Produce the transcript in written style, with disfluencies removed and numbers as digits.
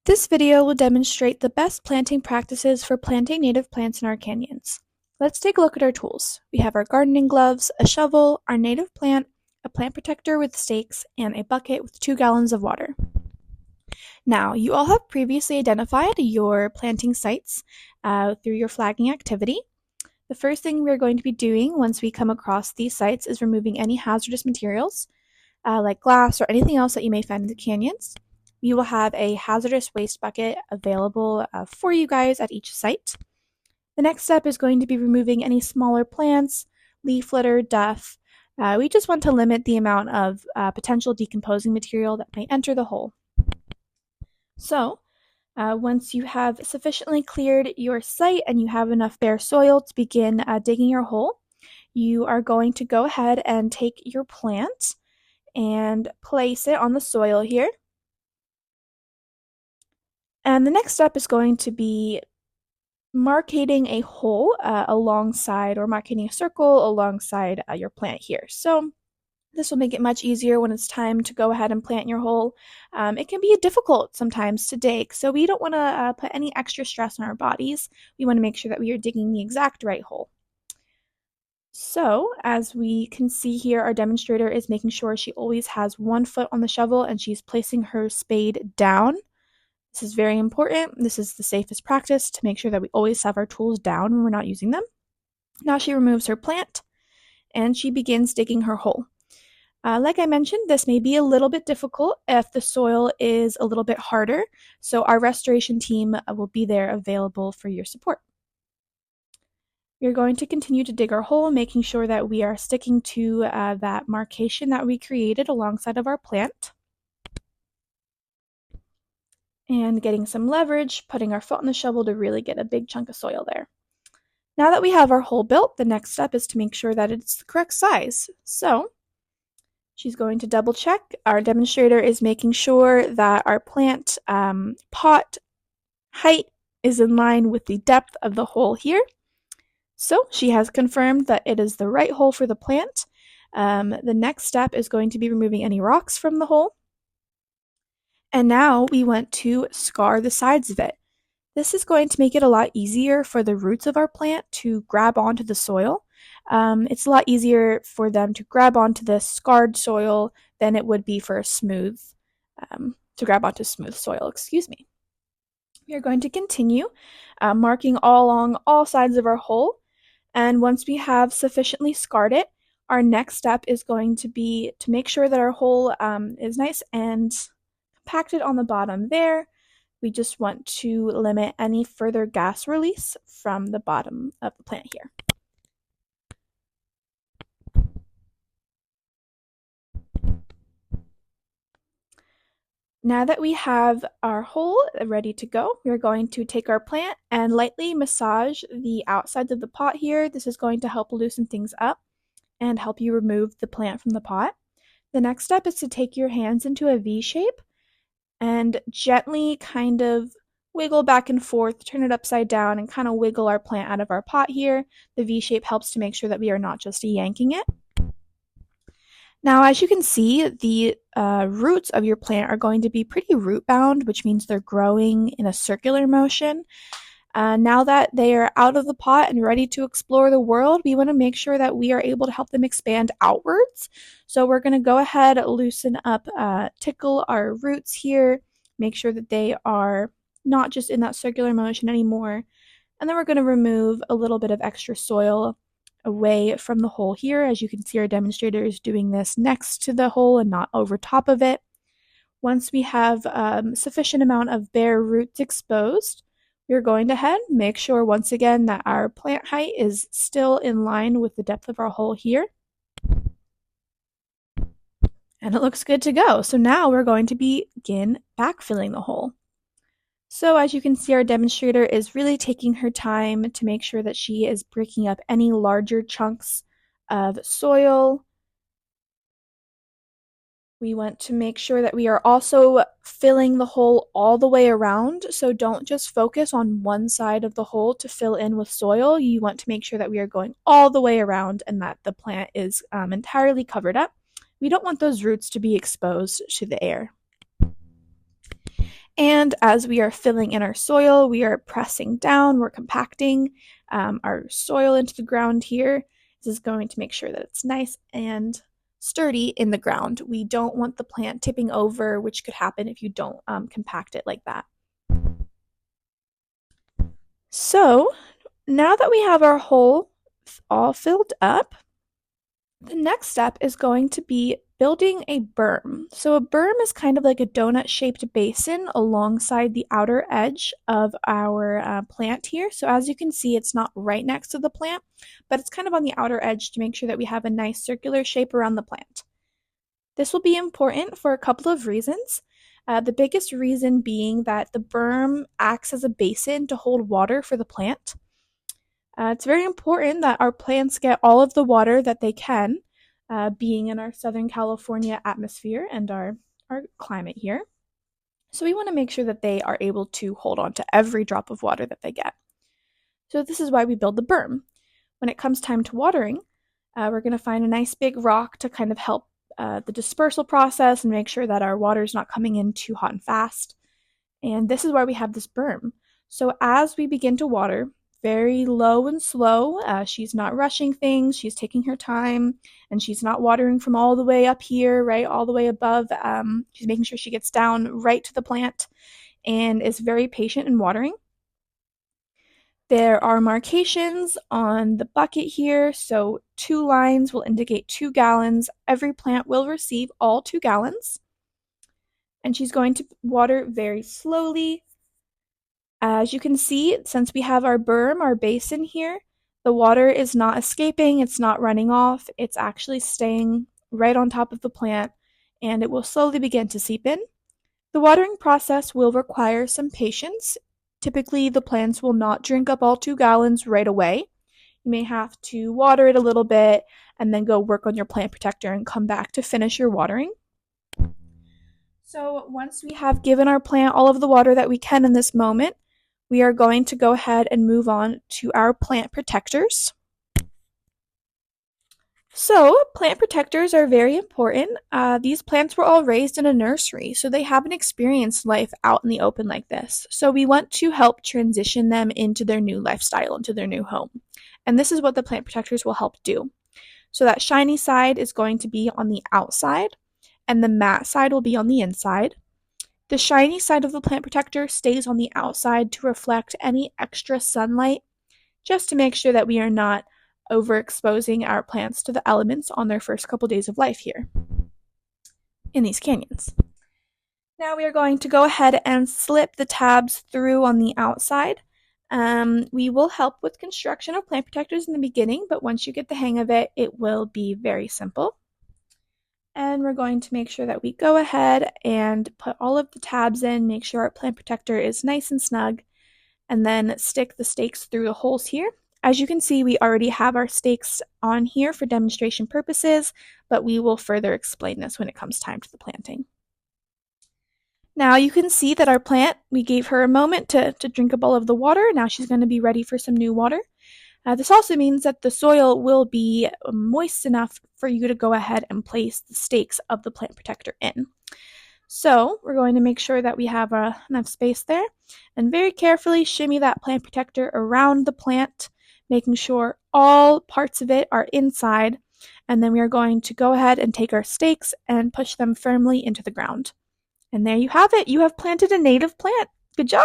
This video will demonstrate the best planting practices for planting native plants in our canyons. Let's take a look at our tools. We have our gardening gloves, a shovel, our native plant, a plant protector with stakes, and a bucket with 2 gallons of water. Now, you all have previously identified your planting sites through your flagging activity. The first thing we're going to be doing once we come across these sites is removing any hazardous materials, like glass or anything else that you may find in the canyons. We will have a hazardous waste bucket available for you guys at each site. The next step is going to be removing any smaller plants, leaf litter, duff. We just want to limit the amount of potential decomposing material that may enter the hole. So, once you have sufficiently cleared your site and you have enough bare soil to begin digging your hole, you are going to go ahead and take your plant and place it on the soil here. And the next step is going to be marking a hole alongside, or marking a circle alongside your plant here. So this will make it much easier when it's time to go ahead and plant your hole. It can be difficult sometimes to dig, so we don't want to put any extra stress on our bodies. We want to make sure that we are digging the exact right hole. So, as we can see here, our demonstrator is making sure she always has 1 foot on the shovel and she's placing her spade down. This is very important. This is the safest practice to make sure that we always have our tools down when we're not using them. Now she removes her plant and she begins digging her hole. Like I mentioned, this may be a little bit difficult if the soil is a little bit harder, so our restoration team will be there available for your support. We're going to continue to dig our hole, making sure that we are sticking to that markation that we created alongside of our plant. And getting some leverage, putting our foot on the shovel to really get a big chunk of soil there. Now that we have our hole built, the next step is to make sure that it's the correct size. So she's going to double check. Our demonstrator is making sure that our plant pot height is in line with the depth of the hole here. So she has confirmed that it is the right hole for the plant. The next step is going to be removing any rocks from the hole. And now we want to scar the sides of it. This is going to make it a lot easier for the roots of our plant to grab onto the soil. It's a lot easier for them to grab onto the scarred soil than it would be for a smooth, to grab onto smooth soil, excuse me. We are going to continue marking all along all sides of our hole. And once we have sufficiently scarred it, our next step is going to be to make sure that our hole is nice and compacted on the bottom there. We just want to limit any further gas release from the bottom of the plant here. Now that we have our hole ready to go, we're going to take our plant and lightly massage the outsides of the pot here. This is going to help loosen things up and help you remove the plant from the pot. The next step is to take your hands into a V shape and gently kind of wiggle back and forth, turn it upside down, and kind of wiggle our plant out of our pot here. The V shape helps to make sure that we are not just yanking it. Now, as you can see, the roots of your plant are going to be pretty root bound, which means they're growing in a circular motion. Now that they are out of the pot and ready to explore the world, we want to make sure that we are able to help them expand outwards. So we're going to go ahead, loosen up, tickle our roots here, make sure that they are not just in that circular motion anymore. And then we're going to remove a little bit of extra soil away from the hole here. As you can see, our demonstrator is doing this next to the hole and not over top of it. Once we have sufficient amount of bare roots exposed, we're going to head, make sure once again that our plant height is still in line with the depth of our hole here. And it looks good to go. So now we're going to begin backfilling the hole. So as you can see, our demonstrator is really taking her time to make sure that she is breaking up any larger chunks of soil. We want to make sure that we are also filling the hole all the way around, so don't just focus on one side of the hole to fill in with soil. You want to make sure that we are going all the way around and that the plant is entirely covered up. We don't want those roots to be exposed to the air. And as we are filling in our soil, we are pressing down, we're compacting our soil into the ground here. This is going to make sure that it's nice and sturdy in the ground. We don't want the plant tipping over, which could happen if you don't compact it like that. So now that we have our hole all filled up, the next step is going to be building a berm. So a berm is kind of like a donut-shaped basin alongside the outer edge of our plant here. So as you can see, it's not right next to the plant, but it's kind of on the outer edge to make sure that we have a nice circular shape around the plant. This will be important for a couple of reasons. The biggest reason being that the berm acts as a basin to hold water for the plant. It's very important that our plants get all of the water that they can, being in our Southern California atmosphere and our climate here. So we want to make sure that they are able to hold on to every drop of water that they get. So this is why we build the berm. When it comes time to watering, we're going to find a nice big rock to kind of help the dispersal process and make sure that our water is not coming in too hot and fast. And this is why we have this berm. So as we begin to water, very low and slow, she's not rushing things, she's taking her time, and she's not watering from all the way up here, right, all the way above. She's making sure she gets down right to the plant and is very patient in watering. There are markations on the bucket here, so 2 lines will indicate 2 gallons. Every plant will receive all 2 gallons. And she's going to water very slowly. As you can see, since we have our berm, our basin here, the water is not escaping, it's not running off, it's actually staying right on top of the plant, and it will slowly begin to seep in. The watering process will require some patience. Typically, the plants will not drink up all 2 gallons right away. You may have to water it a little bit and then go work on your plant protector and come back to finish your watering. So once we have given our plant all of the water that we can in this moment, we are going to go ahead and move on to our plant protectors. So, plant protectors are very important. These plants were all raised in a nursery, so they haven't experienced life out in the open like this. So we want to help transition them into their new lifestyle, into their new home. And this is what the plant protectors will help do. So that shiny side is going to be on the outside, and the matte side will be on the inside. The shiny side of the plant protector stays on the outside to reflect any extra sunlight, just to make sure that we are not overexposing our plants to the elements on their first couple days of life here in these canyons. Now we are going to go ahead and slip the tabs through on the outside. We will help with construction of plant protectors in the beginning, but once you get the hang of it, it will be very simple. And we're going to make sure that we go ahead and put all of the tabs in, make sure our plant protector is nice and snug, and then stick the stakes through the holes here. As you can see, we already have our stakes on here for demonstration purposes, but we will further explain this when it comes time to the planting. Now you can see that our plant, we gave her a moment to drink up all of the water. Now she's going to be ready for some new water. This also means that the soil will be moist enough for you to go ahead and place the stakes of the plant protector in. So we're going to make sure that we have enough space there and very carefully shimmy that plant protector around the plant, making sure all parts of it are inside, and then we are going to go ahead and take our stakes and push them firmly into the ground. And there you have it. You have planted a native plant. Good job!